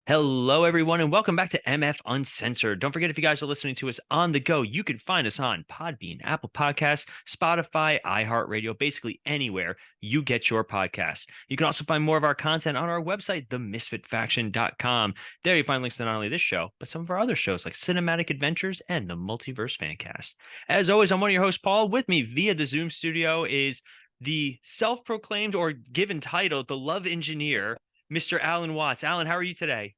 Hello, everyone, and welcome back to MF Uncensored. Don't forget, if you guys are listening to us on the go, you can find us on Podbean, Apple Podcasts, Spotify, iHeartRadio, basically anywhere you get your podcasts. You can also find more of our content on our website, themisfitfaction.com. There you find links to not only this show, but some of our other shows like Cinematic Adventures and the Multiverse Fancast. As always, I'm one of your hosts, Paul. With me via the Zoom studio is the self-proclaimed or given title, the Love Engineer, Mr. Allan Watts. Allan, how are you today?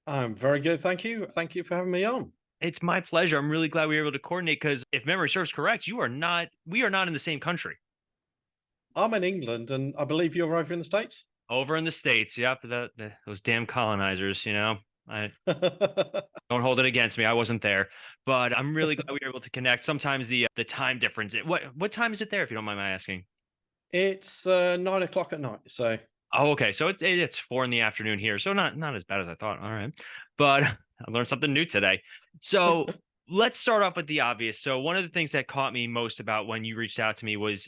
I'm very good, thank you. Thank you for having me on. It's my pleasure. I'm really glad we were able to coordinate because if memory serves correct, we are not in the same country. I'm in England, and I believe you're over in the States. Over in the States. Yep. Those damn colonizers, I don't hold it against me. I wasn't there, but I'm really glad we were able to connect. Sometimes the time difference. What time is it there, if you don't mind my asking? It's 9 o'clock at night, so Oh, okay. So it's 4 in the afternoon here. So not as bad as I thought. All right. But I learned something new today. So let's start off with the obvious. So one of the things that caught me most about when you reached out to me was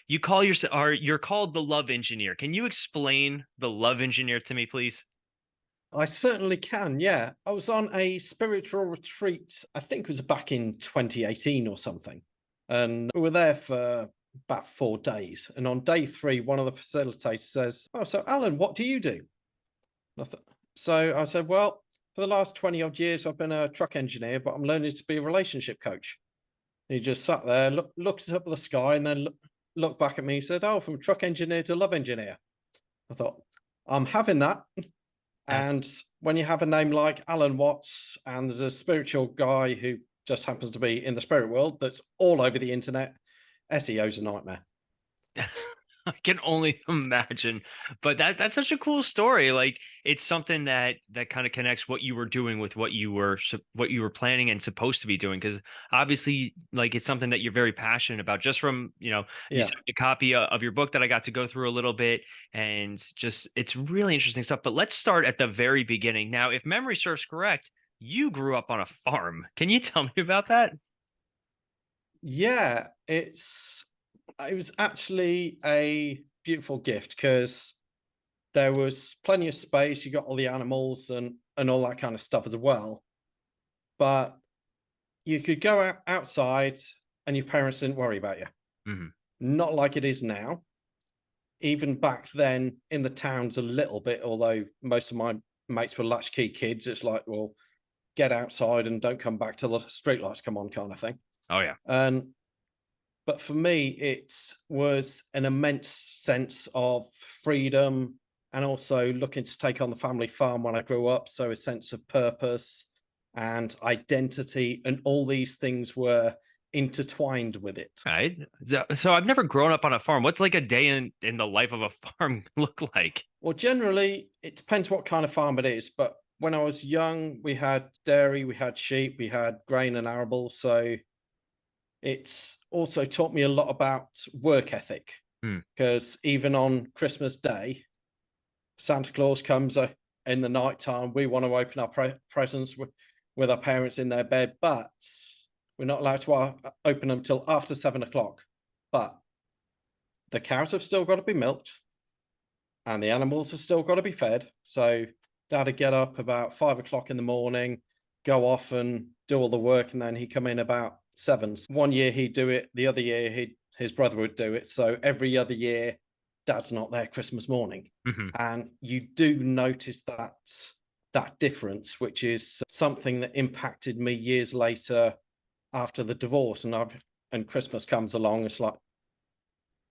you call yourself, or you're called the Love Engineer. Can you explain the Love Engineer to me, please? I certainly can. Yeah, I was on a spiritual retreat. I think it was back in 2018 or something, and we were there for about 4 days. And on day three, one of the facilitators says, "Oh, so Alan, what do you do?" So I said, "Well, for the last 20 odd years, I've been a truck engineer, but I'm learning to be a relationship coach." He just sat there, looked up at the sky, and then looked back at me and said, "Oh, from truck engineer to love engineer." I thought, I'm having that. That's And when you have a name like Alan Watts, and there's a spiritual guy who just happens to be in the spirit world that's all over the internet, SEO's a nightmare. I can only imagine. But that's such a cool story. Like it's something that kind of connects what you were doing with what you were planning and supposed to be doing. Because obviously, like it's something that you're very passionate about. Just from you Yeah. sent me a copy of your book that I got to go through a little bit, and just it's really interesting stuff. But let's start at the very beginning. Now, if memory serves correct, you grew up on a farm. Can you tell me about that? Yeah, it was actually a beautiful gift because there was plenty of space. You got all the animals and all that kind of stuff as well. But you could go outside and your parents didn't worry about you. Hmm. Not like it is now. Even back then in the towns a little bit, although most of my mates were latchkey kids, it's like, well, get outside and don't come back till the streetlights come on, kind of thing. Oh yeah. And but for me, it was an immense sense of freedom and also looking to take on the family farm when I grew up. So a sense of purpose and identity, and all these things were intertwined with it. Right. So I've never grown up on a farm. What's like a day in the life of a farm look like? Well, generally, it depends what kind of farm it is. But when I was young, we had dairy, we had sheep, we had grain and arable. So it's also taught me a lot about work ethic, Hmm. because even on Christmas Day, Santa Claus comes in the night time. We want to open our presents with our parents in their bed, but we're not allowed to open them till after 7 o'clock. But the cows have still got to be milked and the animals have still got to be fed. So dad would get up about 5 o'clock in the morning, go off and do all the work, and then he'd come in about 7. One year he'd do it, the other year his brother would do it. So every other year, dad's not there Christmas morning. Hmm. And you do notice that difference, which is something that impacted me years later after the divorce. And Christmas comes along, it's like,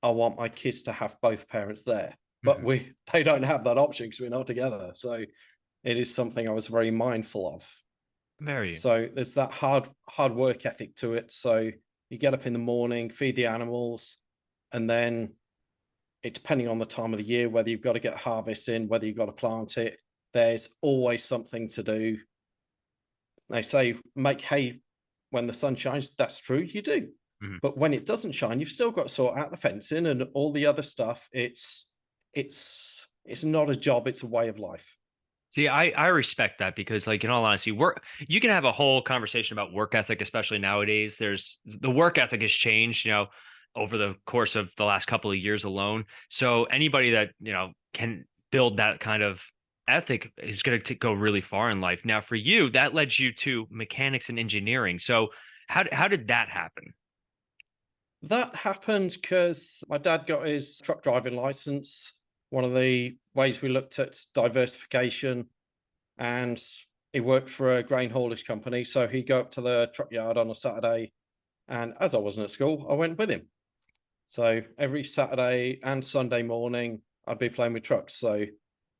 I want my kids to have both parents there, but Hmm. they don't have that option because we're not together. So it is something I was very mindful of. Very. So there's that hard work ethic to it. So you get up in the morning, feed the animals, and then it depending on the time of the year, whether you've got to get harvest in, whether you've got to plant it, there's always something to do. They say make hay when the sun shines. That's true, you do. Mhm. But when it doesn't shine, you've still got to sort out the fencing and all the other stuff. It's not a job, it's a way of life. See, I respect that because, like, in all honesty, work you can have a whole conversation about work ethic, especially nowadays. There's the work ethic has changed, over the course of the last couple of years alone. So anybody that, can build that kind of ethic is going to go really far in life. Now, for you, that led you to mechanics and engineering. So, how did that happen? That happened because my dad got his truck driving license. One of the ways we looked at diversification, and he worked for a grain haulage company. So he'd go up to the truck yard on a Saturday. And as I wasn't at school, I went with him. So every Saturday and Sunday morning, I'd be playing with trucks. So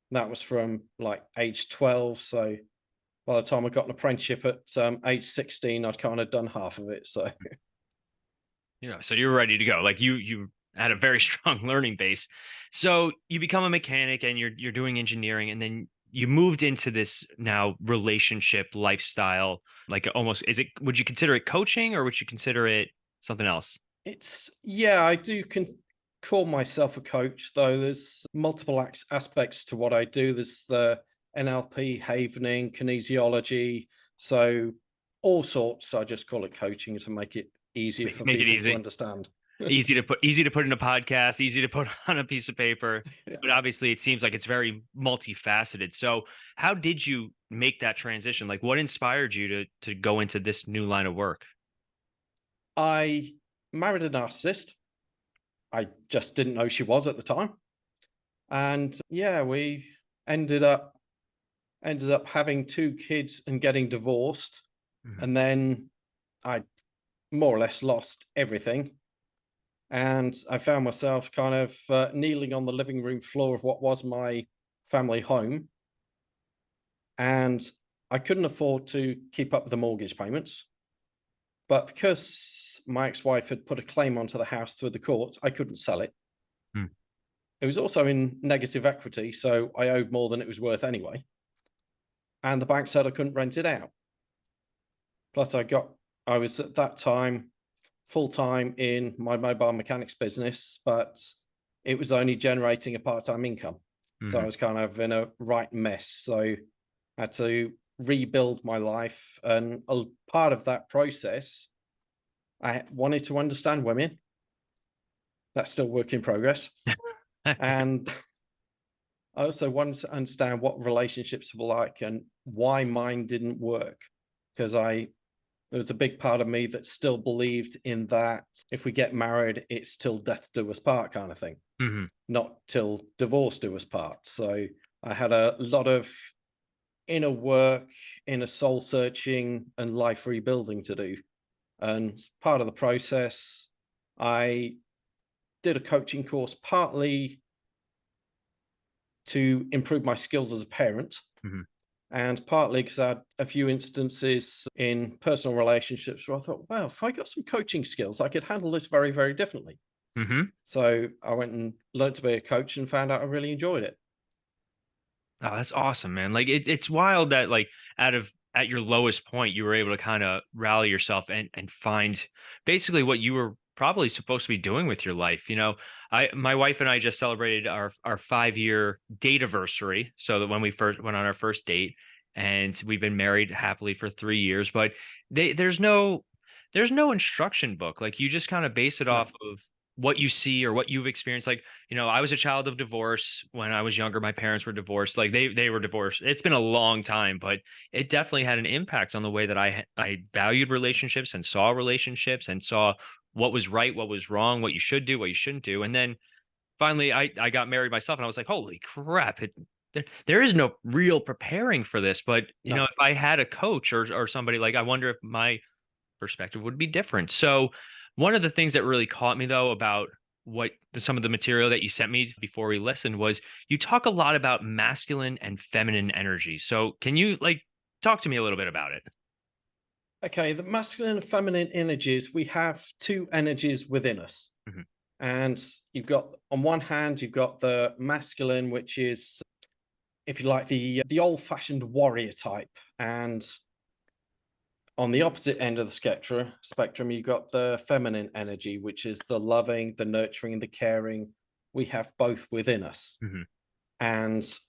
that was from like age 12. So by the time I got an apprenticeship at age 16, I'd kind of done half of it. So So you were ready to go. Like you had a very strong learning base. So you become a mechanic and you're doing engineering, and then you moved into this now relationship lifestyle. Like almost, is it, would you consider it coaching or would you consider it something else? yeah, I do call myself a coach, though there's multiple aspects to what I do. There's the NLP, havening, kinesiology. So all sorts. I just call it coaching to make it easier for Make it people to easy. understand. Easy to put in a podcast, easy to put on a piece of paper. Yeah. But obviously it seems like it's very multifaceted. So how did you make that transition? Like what inspired you to go into this new line of work? I married a narcissist. I just didn't know she was at the time. And yeah, we ended up having two kids and getting divorced. Mhm. And then I more or less lost everything. And I found myself kind of kneeling on the living room floor of what was my family home. And I couldn't afford to keep up with the mortgage payments. But because my ex-wife had put a claim onto the house through the court, I couldn't sell it. Hmm. It was also in negative equity, so I owed more than it was worth anyway. And the bank said I couldn't rent it out. Plus, I was at that time full time in my mobile mechanics business, but it was only generating a part time income. So I Mhm. was kind of in a right mess. So I had to rebuild my life. And a part of that process, I wanted to understand women. That's still work in progress. And I also wanted to understand what relationships were like and why mine didn't work. Because there was a big part of me that still believed in that if we get married, it's till death do us part kind of thing, Mhm. not till divorce do us part. So I had a lot of inner work, inner soul searching, and life rebuilding to do. And part of the process, I did a coaching course partly to improve my skills as a parent, Mhm. and partly because I had a few instances in personal relationships where I thought, well, if I got some coaching skills, I could handle this very, very differently. Mhm. So I went and learned to be a coach and found out I really enjoyed it. Oh, that's awesome, man. Like it's wild that like at your lowest point, you were able to kind of rally yourself and find basically what you were probably supposed to be doing with your life. My wife and I just celebrated our 5 year date anniversary. So that when we first went on our first date, and we've been married happily for 3 years, but there's no instruction book. Like you just kind of base it No, off of what you see or what you've experienced. Like, I was a child of divorce when I was younger. My parents were divorced. Like they were divorced. It's been a long time, but it definitely had an impact on the way that I valued relationships and saw what was right, what was wrong, what you should do, what you shouldn't do. And then finally I got married myself and I was like, holy crap, there is no real preparing for this. But no. if I had a coach or somebody, like, I wonder if my perspective would be different. So one of the things that really caught me though about some of the material that you sent me before we listened was you talk a lot about masculine and feminine energy. So can you like talk to me a little bit about it? Okay, the masculine and feminine energies, we have two energies within us. Mhm. And you've got, on one hand, you've got the masculine, which is, if you like, the old-fashioned warrior type. And on the opposite end of the spectrum, you've got the feminine energy, which is the loving, the nurturing, the caring. We have both within us. Mhm. And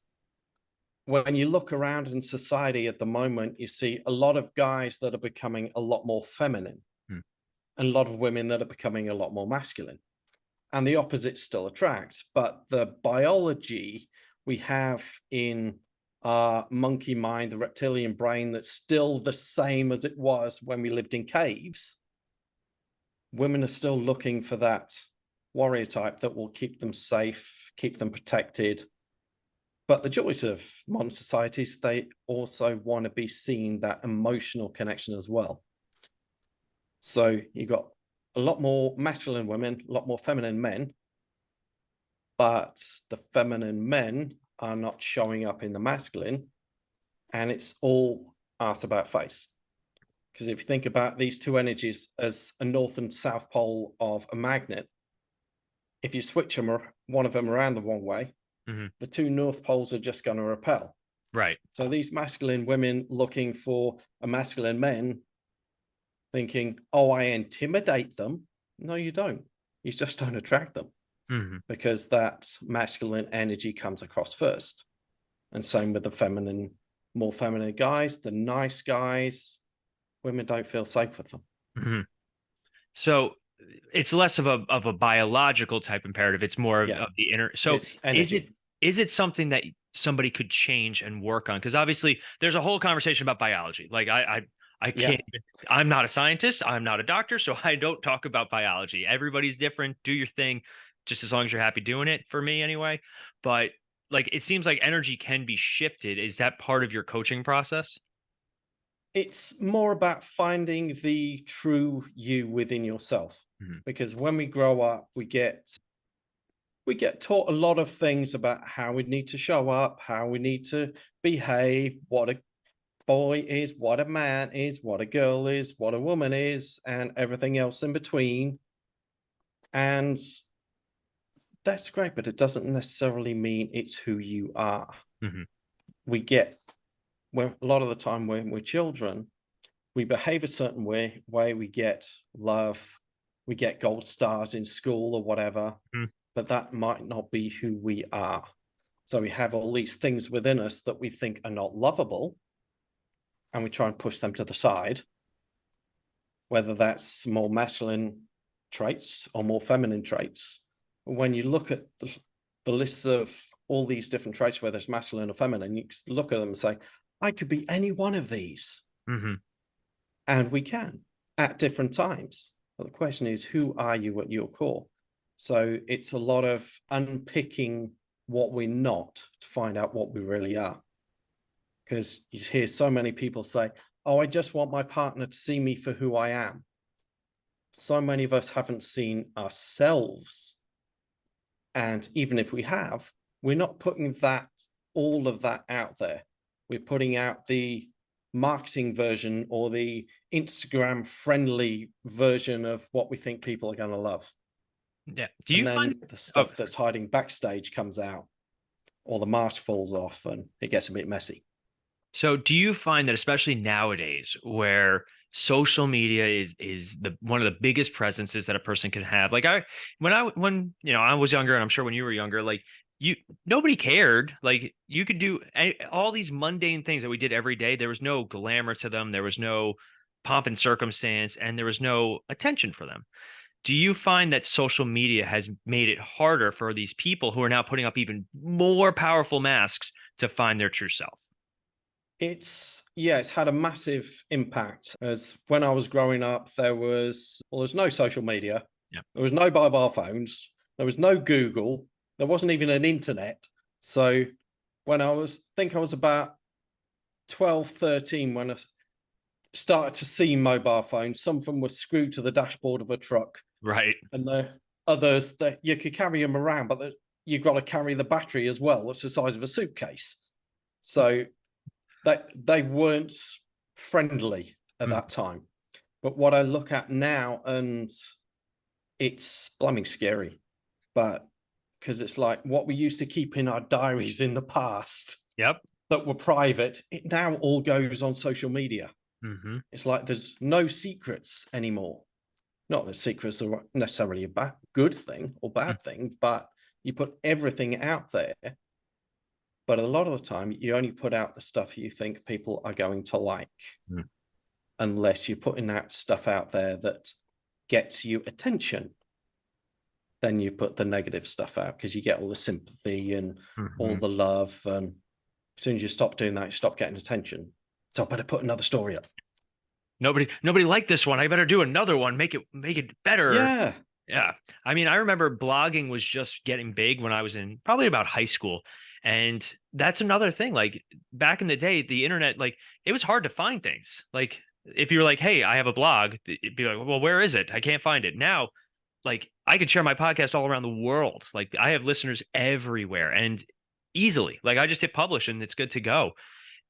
when you look around in society at the moment, you see a lot of guys that are becoming a lot more feminine Mhm. and a lot of women that are becoming a lot more masculine. And the opposites still attract. But the biology we have in our monkey mind, the reptilian brain, that's still the same as it was when we lived in caves, women are still looking for that warrior type that will keep them safe, keep them protected. But the joys of modern societies, they also want to be seen that emotional connection as well. So you've got a lot more masculine women, a lot more feminine men, but the feminine men are not showing up in the masculine, and it's all ass about face. Because if you think about these two energies as a north and south pole of a magnet, if you switch them, one of them around the wrong way, the two north poles are just going to repel. Right. So these masculine women looking for a masculine men, thinking, oh, I intimidate them. No, you don't. You just don't attract them, because that masculine energy comes across first. And same with the feminine, more feminine guys, the nice guys, women don't feel safe with them. So it's less of a biological type imperative. It's more of the inner. So is it something that somebody could change and work on? Because obviously there's a whole conversation about biology. Like I can't, I'm not a scientist. I'm not a doctor. So I don't talk about biology. Everybody's different. Do your thing, just as long as you're happy doing it, for me anyway. But like, it seems like energy can be shifted. Is that part of your coaching process? It's more about finding the true you within yourself. Because when we grow up, we get taught a lot of things about how we need to show up, how we need to behave, what a boy is, what a man is, what a girl is, what a woman is, and everything else in between. And that's great, but it doesn't necessarily mean it's who you are. We get, well, a lot of the time when we're children, we behave a certain way, we get love, we get gold stars in school or whatever, but that might not be who we are. So we have all these things within us that we think are not lovable, and we try and push them to the side, whether that's more masculine traits or more feminine traits. When you look at the lists of all these different traits, whether it's masculine or feminine, you look at them and say, I could be any one of these. And we can at different times. But the question is, who are you at your core? So it's a lot of unpicking what we're not to find out what we really are. Because you hear so many people say, oh, I just want my partner to see me for who I am. So many of us haven't seen ourselves. And even if we have, we're not putting all of that out there. We're putting out the marketing version or the Instagram friendly version of what we think people are going to love. Yeah. Do you find the stuff that's hiding backstage comes out, or the mask falls off and it gets a bit messy? So do you find that, especially nowadays, where social media is the one of the biggest presences that a person can have? Like when I was younger, and I'm sure when you were younger, like nobody cared. Like you could do all these mundane things that we did every day. There was no glamour to them. There was no pomp and circumstance, and there was no attention for them. Do you find that social media has made it harder for these people who are now putting up even more powerful masks to find their true self? It's had a massive impact. As when I was growing up, there's no social media. There was no mobile phones. There was no Google. There wasn't even an internet. So when I was about 12, 13, when I started to see mobile phones, some of them were screwed to the dashboard of a truck. Right. And the others that you could carry them around, but you've got to carry the battery as well. It's the size of a suitcase. So they weren't friendly at that time. But what I look at now, and it's blooming scary, but because it's like what we used to keep in our diaries in the past that were private, it now all goes on social media. It's like there's no secrets anymore. Not that secrets are necessarily a good thing or bad thing, but you put everything out there. But a lot of the time, you only put out the stuff you think people are going to like, unless you're putting out stuff out there that gets you attention. Then you put the negative stuff out because you get all the sympathy and all the love. And As soon as you stop doing that, you stop getting attention. So I better put another story up. Nobody liked this one. I better do another one. Make it better. Yeah. Yeah. I mean, I remember blogging was just getting big when I was in probably about high school. And that's another thing. Like back in the day, the internet, like it was hard to find things. Like if you were like, hey, I have a blog, it'd be like, well, where is it? I can't find it. Now, like I could share my podcast all around the world. Like I have listeners everywhere and easily. Like I just hit publish and it's good to go.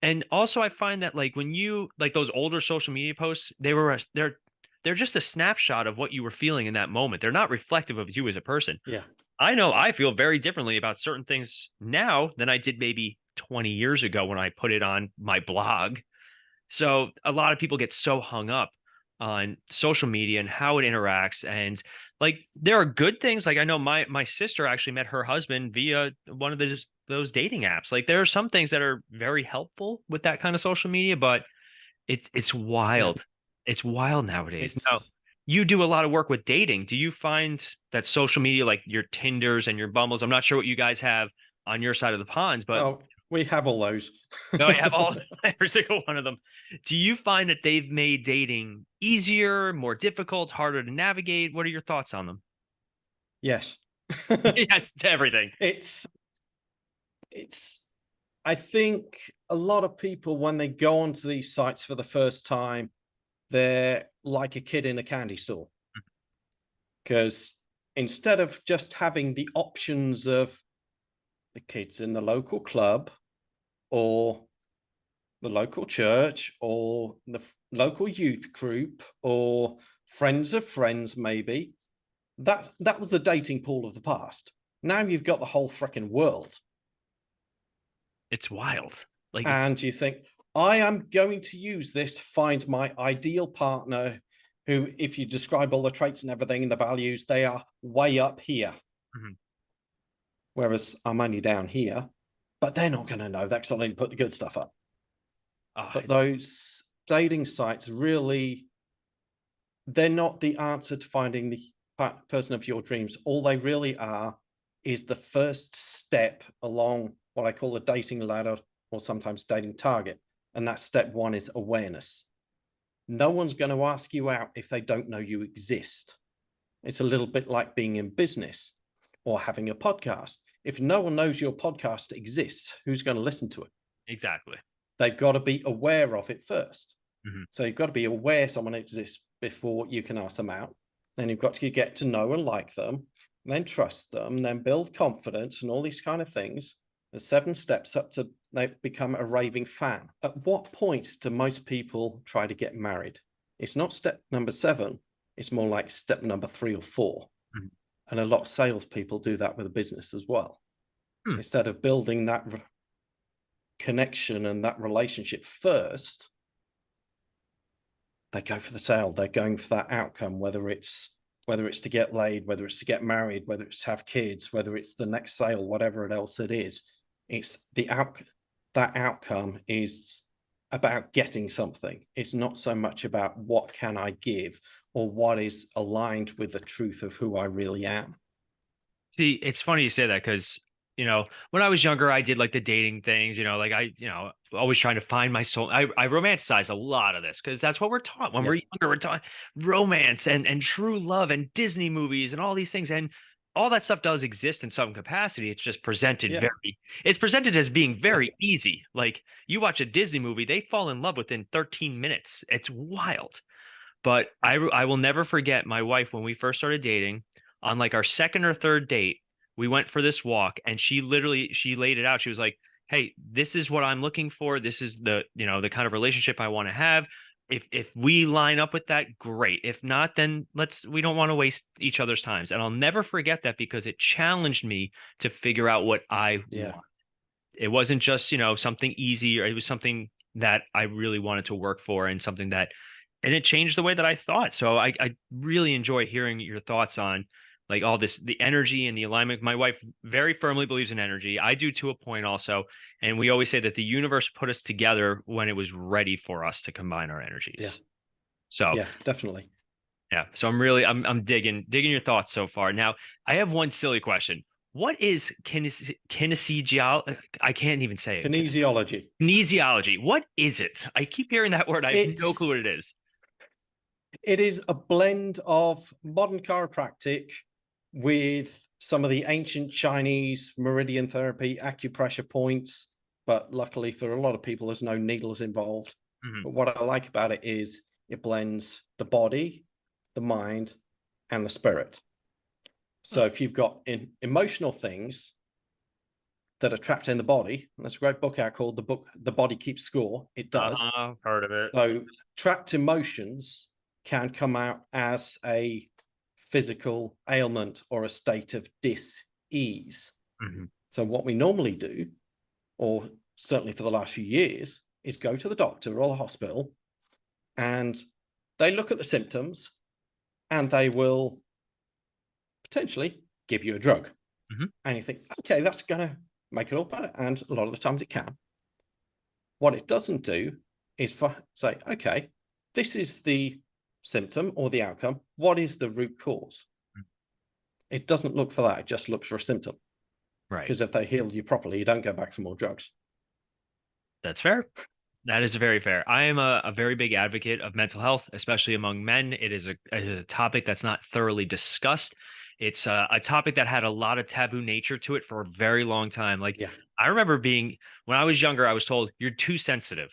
And also I find that like when you like those older social media posts, they're just a snapshot of what you were feeling in that moment. They're not reflective of you as a person. Yeah. I know I feel very differently about certain things now than I did maybe 20 years ago when I put it on my blog. So a lot of people get so hung up on social media and how it interacts. And like there are good things. Like I know my sister actually met her husband via one of those dating apps. Like there are some things that are very helpful with that kind of social media, but it's Yeah. wild. It's wild nowadays. Now, It's you do a lot of work with dating. Do you find that social media, like your Tinders and your Bumbles, I'm not sure what you guys have on your side of the ponds, but oh, we have all those. no, you have all every single one of them. Do you find that they've made dating easier, more difficult, harder to navigate? What are your thoughts on them? Yes. Yes, to everything. It's I think a lot of people when they go onto these sites for the first time, they're like a kid in a candy store. Because instead of just having the options of the kids in the local club or the local church or the local youth group or friends of friends, maybe that was the dating pool of the past. Now you've got the whole freaking world. It's wild. Like it's And you think, I am going to use this to find my ideal partner who, if you describe all the traits and everything and the values, they are way up here. Mhm. Whereas I'm only down here, but they're not going to know that because I only put the good stuff up. Oh, But those dating sites really, they're not the answer to finding the person of your dreams. All they really are is the first step along what I call the dating ladder or sometimes dating target. And that step one is awareness. No one's going to ask you out if they don't know you exist. It's a little bit like being in business or having a podcast. If no one knows your podcast exists, who's going to listen to it? exactly. They've got to be aware of it first. Mhm. So you've got to be aware someone exists before you can ask them out. Then you've got to get to know and like them, then trust them, then build confidence and all these kind of things. There's 7 steps up to they become a raving fan. At what point do most people try to get married? It's not step number 7. It's more like step number 3 or 4. Mhm. And a lot of salespeople do that with a business as well. Instead of building that connection and that relationship first, they go for the sale. They're going for that outcome, whether it's to get laid, whether it's to get married, whether it's to have kids, whether it's the next sale, whatever else it is. It's that outcome is about getting something. It's not so much about what can I give or what is aligned with the truth of who I really am. See, it's funny you say that because, when I was younger, I did like the dating things, like always trying to find my soul. I romanticize a lot of this because that's what we're taught when Yeah. we're younger. We're taught romance and true love and Disney movies and all these things. And all that stuff does exist in some capacity. It's just presented Yeah. it's presented as being very easy. Like you watch a Disney movie, they fall in love within 13 minutes. It's wild. But I will never forget my wife when we first started dating on like our second or third date, we went for this walk and she laid it out. She was like, "Hey, this is what I'm looking for. This is the kind of relationship I want to have. If we line up with that, great. If not, then we don't want to waste each other's times." And I'll never forget that because it challenged me to figure out what I want. It wasn't just, something easy, or it was something that I really wanted to work for and something that and it changed the way that I thought. So I really enjoy hearing your thoughts on like all this, the energy and the alignment. My wife very firmly believes in energy. I do to a point also. And we always say that the universe put us together when it was ready for us to combine our energies. Yeah. So Yeah, definitely. yeah. So I'm digging your thoughts so far. Now I have one silly question. What is kinesiology? I can't even say it. Kinesiology. Kinesiology. What is it? I keep hearing that word. I have no clue what it is. It is a blend of modern chiropractic with some of the ancient Chinese meridian therapy, acupressure points. But luckily for a lot of people, there's no needles involved. But what I like about it is it blends the body, the mind, and the spirit. So if you've got emotional things that are trapped in the body, there's a great book out called The Body Keeps Score. It does. Heard of it. So trapped emotions can come out as a physical ailment or a state of dis-ease. So what we normally do, or certainly for the last few years, is go to the doctor or the hospital and they look at the symptoms and they will potentially give you a drug. And you think, okay, that's going to make it all better. And a lot of the times it can. What it doesn't do is say, okay, this is the symptom or the outcome. What is the root cause? It doesn't look for that. It just looks for a symptom. Right. Because if they heal you properly, you don't go back for more drugs. That's fair. That is very fair. I am a very big advocate of mental health, especially among men. It is a topic that's not thoroughly discussed. It's a topic that had a lot of taboo nature to it for a very long time. Like, I remember when I was younger, I was told, you're too sensitive.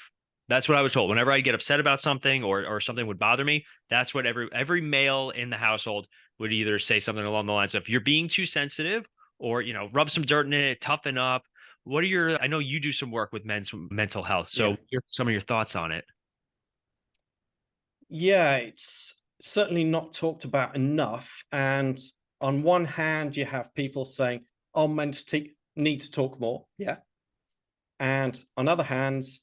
That's what I was told. Whenever I get upset about something or something would bother me, that's what every male in the household would either say something along the lines of, you're being too sensitive, or, rub some dirt in it, toughen up. I know you do some work with men's mental health. So some of your thoughts on it. Yeah, it's certainly not talked about enough. And on one hand, you have people saying, oh, men need to talk more. Yeah. And on other hands,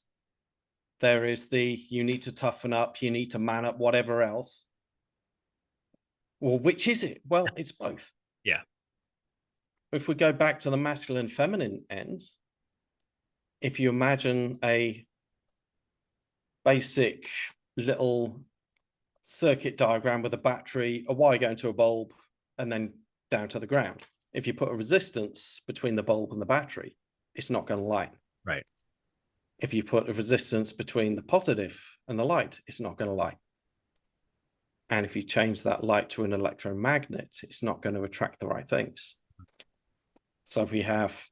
there is you need to toughen up, you need to man up, whatever else. Well, which is it? Well, it's both. Yeah. If we go back to the masculine feminine end, if you imagine a basic little circuit diagram with a battery, a wire going to a bulb, and then down to the ground. If you put a resistance between the bulb and the battery, it's not going to light. Right. If you put a resistance between the positive and the light, it's not going to light. And if you change that light to an electromagnet, it's not going to attract the right things. So if we have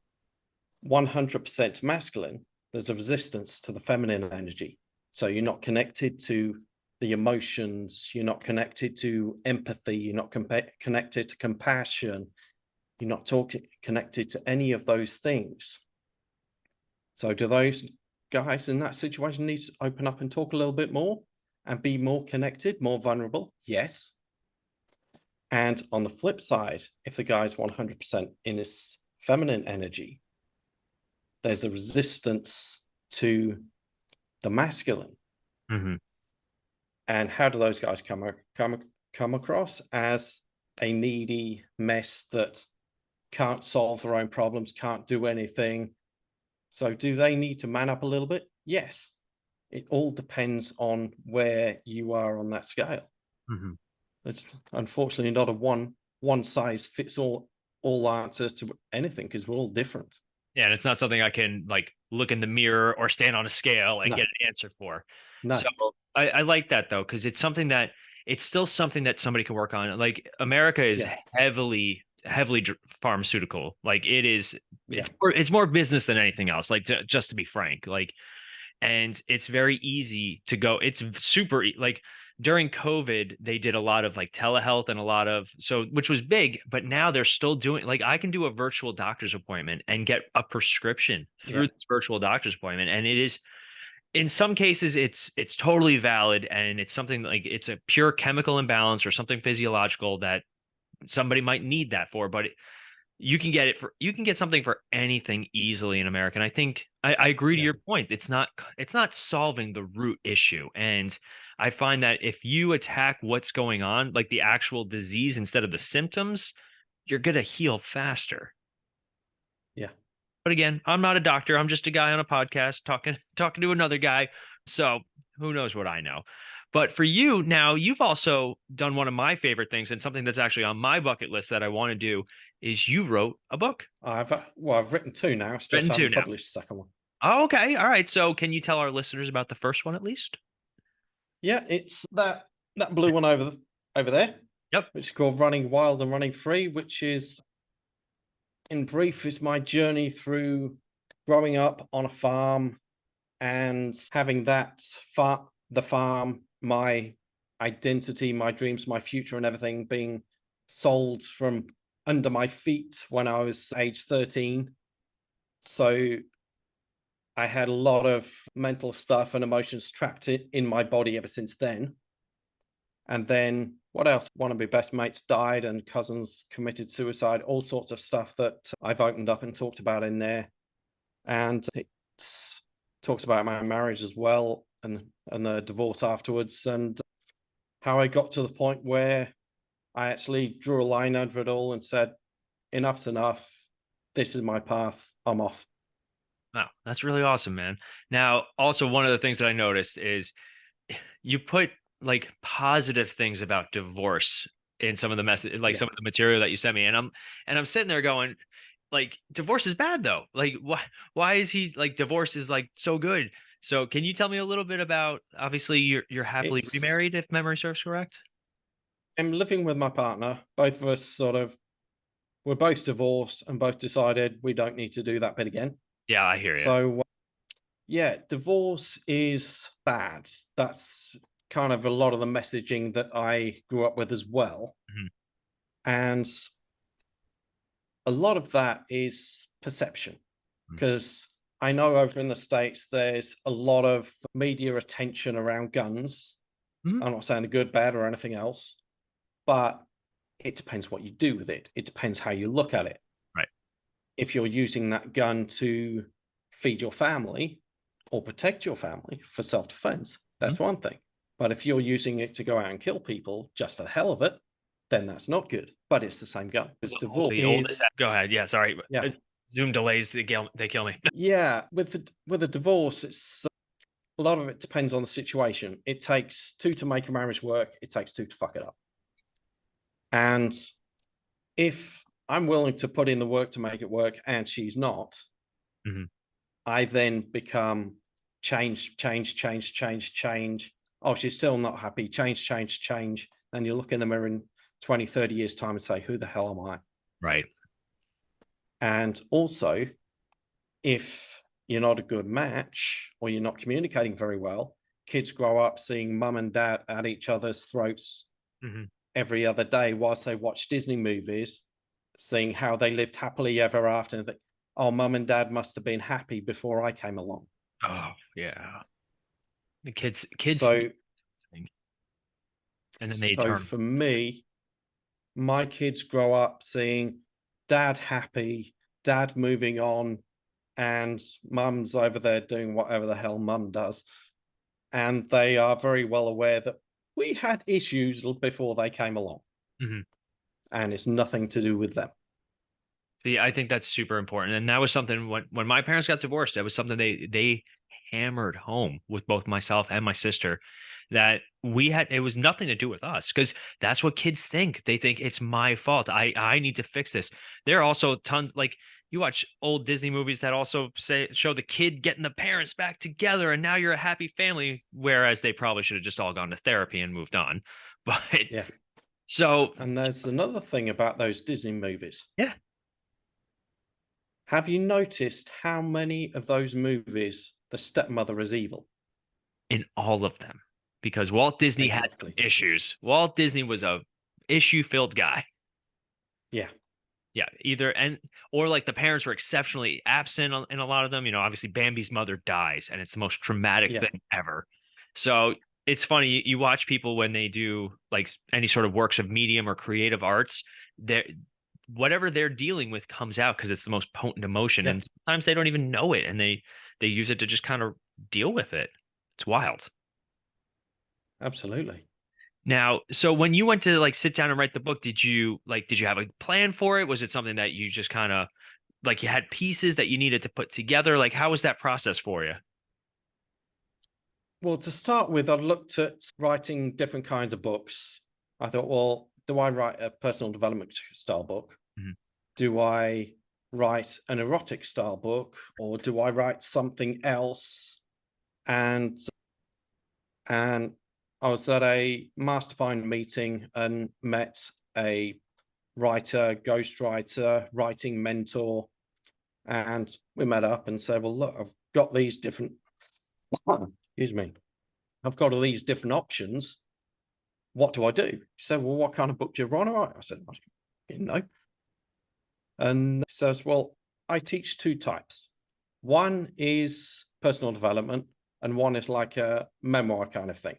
100% masculine, there's a resistance to the feminine energy. So you're not connected to the emotions, you're not connected to empathy, you're not connected to compassion, you're not connected to any of those things. So do those guys in that situation need to open up and talk a little bit more and be more connected, more vulnerable? Yes. And on the flip side, if the guy's 100% in his feminine energy, there's a resistance to the masculine. And how do those guys come across? As a needy mess that can't solve their own problems, can't do anything. So do they need to man up a little bit? Yes. It all depends on where you are on that scale. It's unfortunately not a one size fits all answer to anything, because we're all different. Yeah, and it's not something I can like look in the mirror or stand on a scale and get an answer for. No. So I like that though, because it's still something that somebody can work on. Like America is heavily pharmaceutical. Like it's more business than anything else. Like just to be frank, like, and it's very easy to go. It's super like during COVID, they did a lot of like telehealth and which was big, but now they're still doing, like, I can do a virtual doctor's appointment and get a prescription through this virtual doctor's appointment. And it is, in some cases, it's totally valid. And it's something like it's a pure chemical imbalance or something physiological that somebody might need that for, but you can get something for anything easily in America. And I think I agree to your point. It's not solving the root issue. And I find that if you attack what's going on, like the actual disease instead of the symptoms, you're going to heal faster. Yeah. But again, I'm not a doctor. I'm just a guy on a podcast talking to another guy. So who knows what I know. But for you now, you've also done one of my favorite things, and something that's actually on my bucket list that I want to do is you wrote a book. I've written two now. It's just Written two haven't now. published the second one. Oh, okay. All right. So can you tell our listeners about the first one at least? Yeah, it's that blue one over there, Yep. which is called Running Wild and Running Free, which is, in brief, is my journey through growing up on a farm and having the farm, my identity, my dreams, my future, and everything being sold from under my feet when I was age 13. So I had a lot of mental stuff and emotions trapped in my body ever since then. And then what else? One of my best mates died and cousins committed suicide, all sorts of stuff that I've opened up and talked about in there. And it talks about my marriage as well, and the divorce afterwards, and how I got to the point where I actually drew a line under it all and said, enough's enough. This is my path. I'm off. Wow, that's really awesome, man. Now, also one of the things that I noticed is you put like positive things about divorce in some of the message, like Yeah. some of the material that you sent me, and I'm sitting there going, like, divorce is bad though. Like, why is he like divorce is like so good? So, can you tell me a little bit about? Obviously, you're happily It's remarried, if memory serves correct. I'm living with my partner. Both of us we're both divorced and both decided we don't need to do that bit again. Yeah, I hear you. So yeah, divorce is bad. That's kind of a lot of the messaging that I grew up with as well. Mhm. And a lot of that is perception, Mhm. because I know over in the States, there's a lot of media attention around guns. Mhm. I'm not saying the good, bad, or anything else, but it depends what you do with it. It depends how you look at it. Right. If you're using that gun to feed your family or protect your family for self-defense, Mhm. that's one thing. But if you're using it to go out and kill people just for the hell of it, then that's not good. But it's the same gun. Because divorce The old. is, Go ahead. Yeah, sorry. yeah, Zoom delays. They kill me. yeah. With a divorce, it's a lot of it depends on the situation. It takes two to make a marriage work. It takes two to fuck it up. And if I'm willing to put in the work to make it work and she's not, Mhm. I then become change. Oh, she's still not happy. Change. And you look in the mirror in 20, 30 years' time and say, who the hell am I? Right. And also, if you're not a good match or you're not communicating very well, kids grow up seeing mum and dad at each other's throats Mhm. every other day whilst they watch Disney movies, seeing how they lived happily ever after. And think, oh, mum and dad must have been happy before I came along. Oh yeah. The kids, So, and then they so turn. for me, my kids grow up seeing dad happy, dad moving on, and mum's over there doing whatever the hell mum does. And they are very well aware that we had issues before they came along, Mhm. and it's nothing to do with them. See, I think that's super important. And that was something when my parents got divorced, that was something they hammered home with both myself and my sister, that we had it was nothing to do with us, because that's what kids think. They think it's my fault. I need to fix this. There are also tons, like, you watch old Disney movies that also show the kid getting the parents back together and now you're a happy family, whereas they probably should have just all gone to therapy and moved on. But Yeah. so And there's another thing about those Disney movies. yeah, Have you noticed how many of those movies the stepmother is evil? in all of them, because Walt Disney had some Exactly. issues. Walt Disney was a issue-filled guy. Yeah. Yeah, either and or like the parents were exceptionally absent in a lot of them. Obviously Bambi's mother dies, and it's the most traumatic Yeah. thing ever. So it's funny, you watch people when they do like any sort of works of medium or creative arts, they whatever they're dealing with comes out because it's the most potent emotion, Yeah. and sometimes they don't even know it, and they use it to just kind of deal with it. It's wild. Absolutely. Now, so when you went to like sit down and write the book, did you have a plan for it? Was it something that you just kind of like you had pieces that you needed to put together? Like, how was that process for you? Well, to start with, I looked at writing different kinds of books. I thought, well, do I write a personal development style book? Mhm. Do I write an erotic style book, or do I write something else? And and I was at a mastermind meeting and met a writer, ghostwriter, writing mentor, and we met up and said, "Well, look, I've got these different, excuse me, I've got all these different options. What do I do?" She said, "Well, what kind of book do you want to write?" I said, "I don't know." And she says, "Well, I teach two types. One is personal development, and one is like a memoir kind of thing.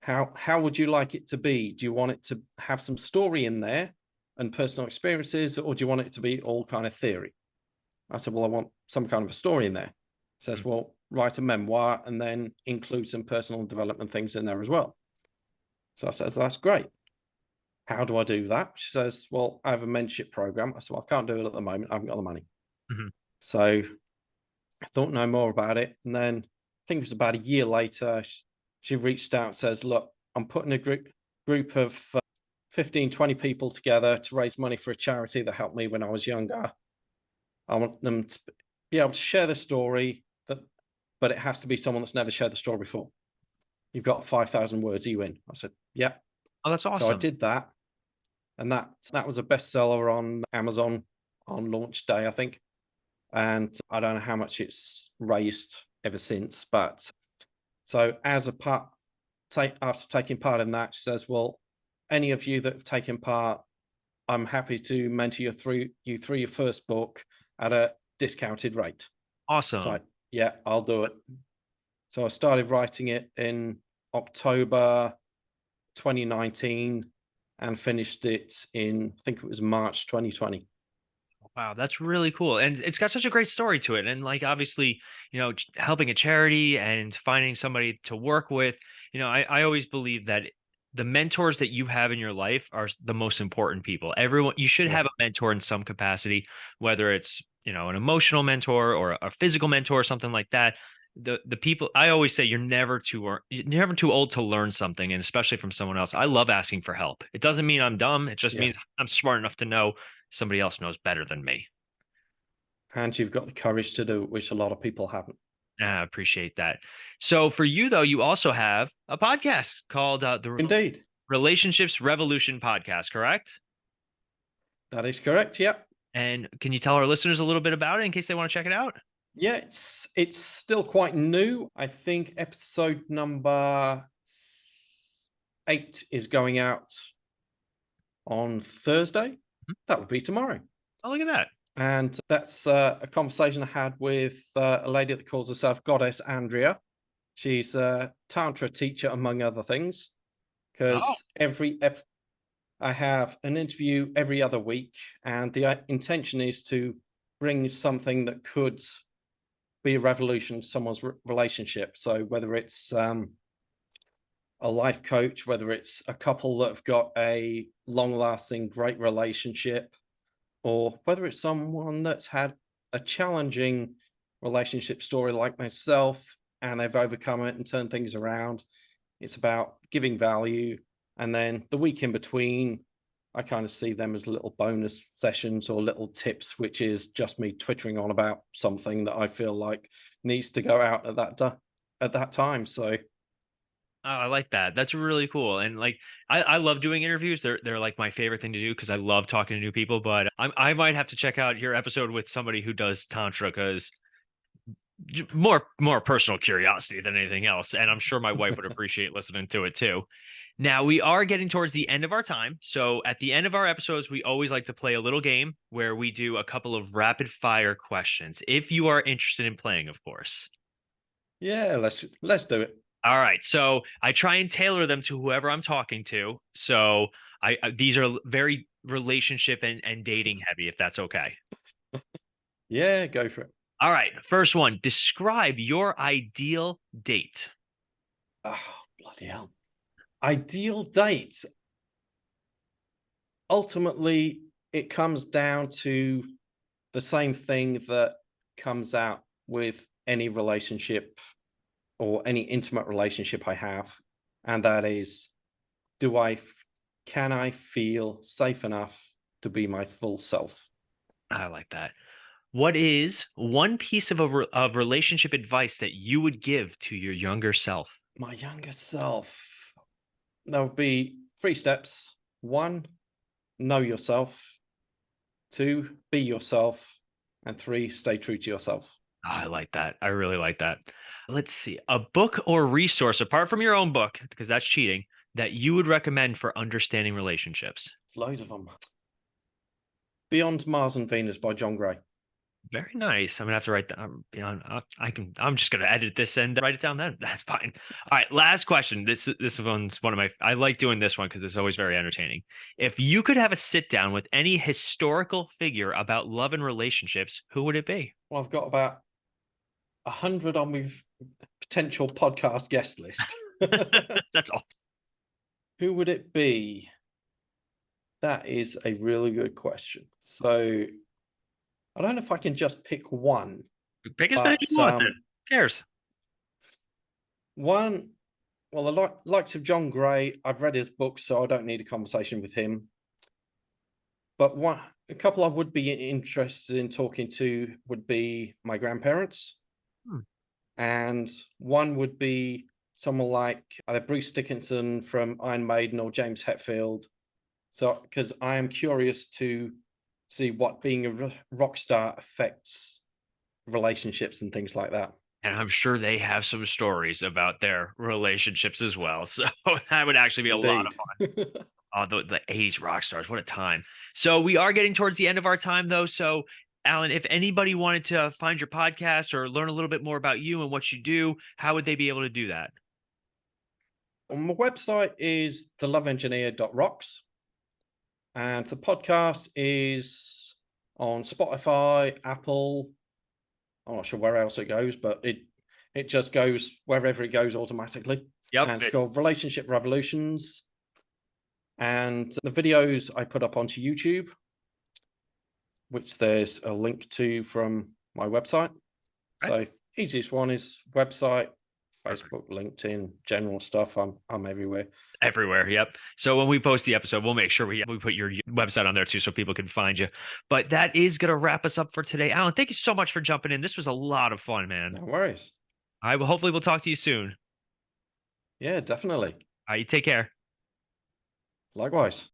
How would you like it to be? Do you want it to have some story in there and personal experiences, or do you want it to be all kind of theory?" I said, "Well, I want some kind of a story in there." Says, Mhm. "Well, write a memoir and then include some personal development things in there as well." So I says, "That's great. How do I do that?" She says, "Well, I have a mentorship program." I said, "Well, I can't do it at the moment. I haven't got the money." Mhm. So I thought no more about it. And then I think it was about a year later, she reached out and says, "Look, I'm putting a group of 15, 20 people together to raise money for a charity that helped me when I was younger. I want them to be able to share the story, but it has to be someone that's never shared the story before. You've got 5,000 words. Are you in?" I said, "Yeah." Oh, that's So I awesome. did that. And that was a bestseller on Amazon on launch day, I think. And I don't know how much it's raised ever since. But so as a part, after taking part in that, she says, "Well, any of you that have taken part, I'm happy to mentor you through your first book at a discounted rate." It's Awesome. like, "Yeah, I'll do it." So I started writing it in October 2019 and finished it in, I think it was March 2020. Wow, that's really cool. And it's got such a great story to it. And like obviously, helping a charity and finding somebody to work with, I always believe that the mentors that you have in your life are the most important people. Everyone, you should Yeah. have a mentor in some capacity, whether it's, an emotional mentor or a physical mentor or something like that. The people I always say you're never too old to learn something, and especially from someone else. I love asking for help. It doesn't mean I'm dumb. It just Yeah. means I'm smart enough to know somebody else knows better than me. And you've got the courage to do it, which a lot of people haven't. I appreciate that. So for you though, you also have a podcast called the Indeed. Relationships Revolution podcast, correct? That is correct. Yeah. And can you tell our listeners a little bit about it in case they want to check it out? Yeah, it's still quite new. I think episode number 8 is going out on Thursday. Mhm. That would be tomorrow. Oh, look at that. And that's a conversation I had with a lady that calls herself Goddess Andrea. She's a Tantra teacher, among other things, Oh, because I have an interview every other week, and the intention is to bring something that could be a revolution to someone's relationship. So whether it's a life coach, whether it's a couple that have got a long-lasting, great relationship, or whether it's someone that's had a challenging relationship story like myself and they've overcome it and turned things around. It's about giving value. And then the week in between, I kind of see them as little bonus sessions or little tips, which is just me twittering on about something that I feel like needs to go out at that time. So I like that. That's really cool. And like I love doing interviews. They're like my favorite thing to do because I love talking to new people. But I might have to check out your episode with somebody who does tantra because more personal curiosity than anything else. And I'm sure my wife would appreciate listening to it too. Now we are getting towards the end of our time. So at the end of our episodes, we always like to play a little game where we do a couple of rapid fire questions. If you are interested in playing, of course. yeah, let's do it. All right. So I try and tailor them to whoever I'm talking to. So these are very relationship and dating heavy, if that's okay. Yeah, go for it. All right. First one, describe your ideal date. Oh, bloody hell. Ideal date. Ultimately, it comes down to the same thing that comes out with any relationship or any intimate relationship I have, and that is, can I feel safe enough to be my full self? I like that. What is one piece of relationship advice that you would give to your younger self? My younger self, there would be 3 steps. 1, know yourself. 2, be yourself. And 3, stay true to yourself. I like that. I really like that. Let's see. A book or resource apart from your own book, because that's cheating, that you would recommend for understanding relationships. There's loads of them. Beyond Mars and Venus by John Gray. Very nice. I'm gonna have to write that. I'm just gonna edit this and write it down. Then that's fine. All right. Last question. This one's one of my. I like doing this one because it's always very entertaining. If you could have a sit down with any historical figure about love and relationships, who would it be? Well, I've got about 100 on my potential podcast guest list. That's awesome. Who would it be? That is a really good question. So I don't know if I can just pick one. Pick as many as you want. Then. Who cares? One, well, the likes of John Gray, I've read his books, so I don't need a conversation with him. But a couple I would be interested in talking to would be my grandparents. And one would be someone like either Bruce Dickinson from Iron Maiden or James Hetfield. So, because I am curious to see what being a rock star affects relationships and things like that. And I'm sure they have some stories about their relationships as well. So that would actually be a lot of fun. Oh, the 80s rock stars. What a time. So we are getting towards the end of our time, though. So, Allan, if anybody wanted to find your podcast or learn a little bit more about you and what you do, how would they be able to do that? Well, my website is theloveengineer.rocks. And the podcast is on Spotify, Apple. I'm not sure where else it goes, but it just goes wherever it goes automatically. Yep. And it's called Relationship Revolutions. And the videos I put up onto YouTube, which there's a link to from my website. Right. So easiest one is website, Facebook, LinkedIn, general stuff. I'm everywhere. Everywhere. Yep. So when we post the episode, we'll make sure we put your website on there too, so people can find you. But that is going to wrap us up for today. Allan, thank you so much for jumping in. This was a lot of fun, man. No worries. Hopefully we'll talk to you soon. Yeah, definitely. You take care. Likewise.